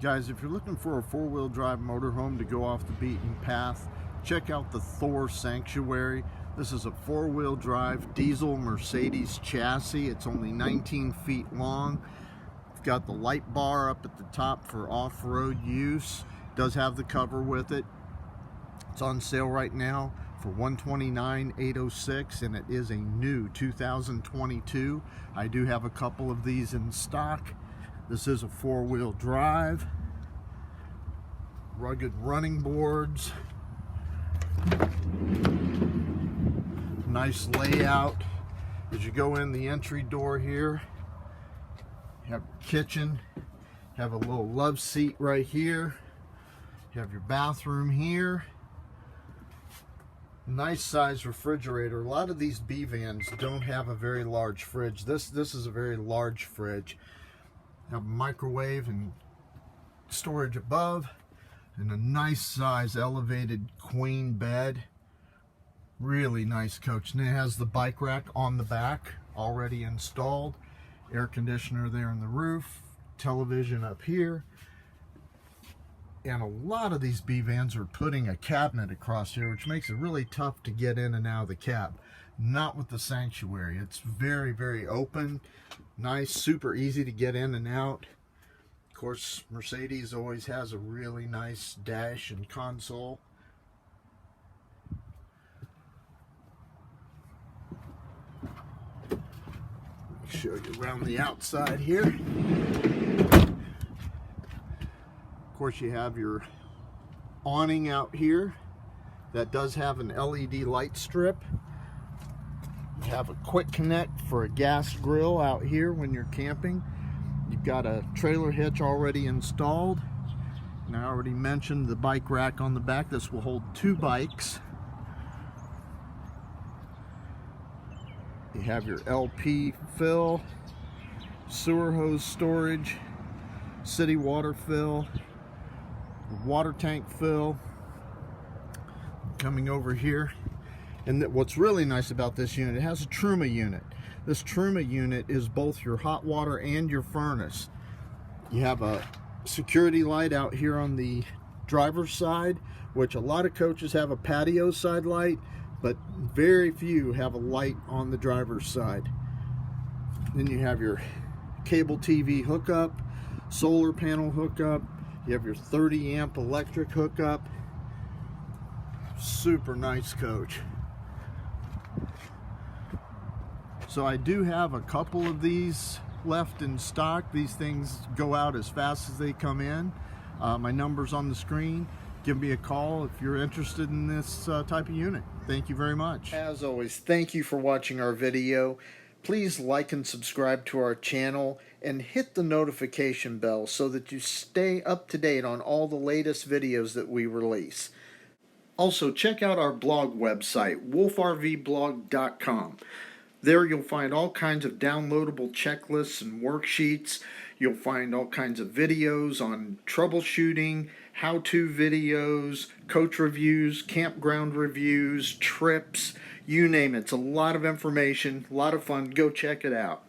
Guys, if you're looking for a four-wheel drive motorhome to go off the beaten path, check out the Thor Sanctuary. This is a four-wheel drive diesel Mercedes chassis. It's only 19 feet long. It's got the light bar up at the top for off-road use. It does have the cover with it. It's on sale right now for $129,806, and it is a new 2022. I do have a couple of these in stock. This is a four-wheel drive, rugged running boards, nice layout. As you go in the entry door here, you have your kitchen, you have a little love seat right here, you have your bathroom here. Nice size refrigerator. A lot of these B vans don't have a very large fridge. This is a very large fridge. Have a microwave and storage above, and a nice size elevated queen bed. Really nice coach. And it has the bike rack on the back already installed. Air conditioner there in the roof. Television up here. And a lot of these B vans are putting a cabinet across here, which makes it really tough to get in and out of the cab. Not with the Sanctuary. It's very, very open. Nice, super easy to get in and out. Of course, Mercedes always has a really nice dash and console. Show you around the outside here. Of course, you have your awning out here that does have an LED light strip. You have a quick connect for a gas grill out here when you're camping. You've got a trailer hitch already installed. And I already mentioned the bike rack on the back. This will hold 2 bikes. You have your LP fill, sewer hose storage, city water fill, water tank fill. Coming over here, and what's really nice about this unit, it has a Truma unit. This Truma unit is both your hot water and your furnace. You have a security light out here on the driver's side, which a lot of coaches have a patio side light, but very few have a light on the driver's side. Then you have your cable TV hookup, solar panel hookup. You have your 30 amp electric hookup. Super nice coach. So I do have a couple of these left in stock. These things go out as fast as they come in. My number's on the screen. Give me a call if you're interested in this type of unit. Thank you very much. As always, thank you for watching our video. Please like and subscribe to our channel and hit the notification bell so that you stay up to date on all the latest videos that we release. Also, check out our blog website, wolfrvblog.com. There you'll find all kinds of downloadable checklists and worksheets. You'll find all kinds of videos on troubleshooting, how-to videos, coach reviews, campground reviews, trips, you name it. It's a lot of information, a lot of fun. Go check it out.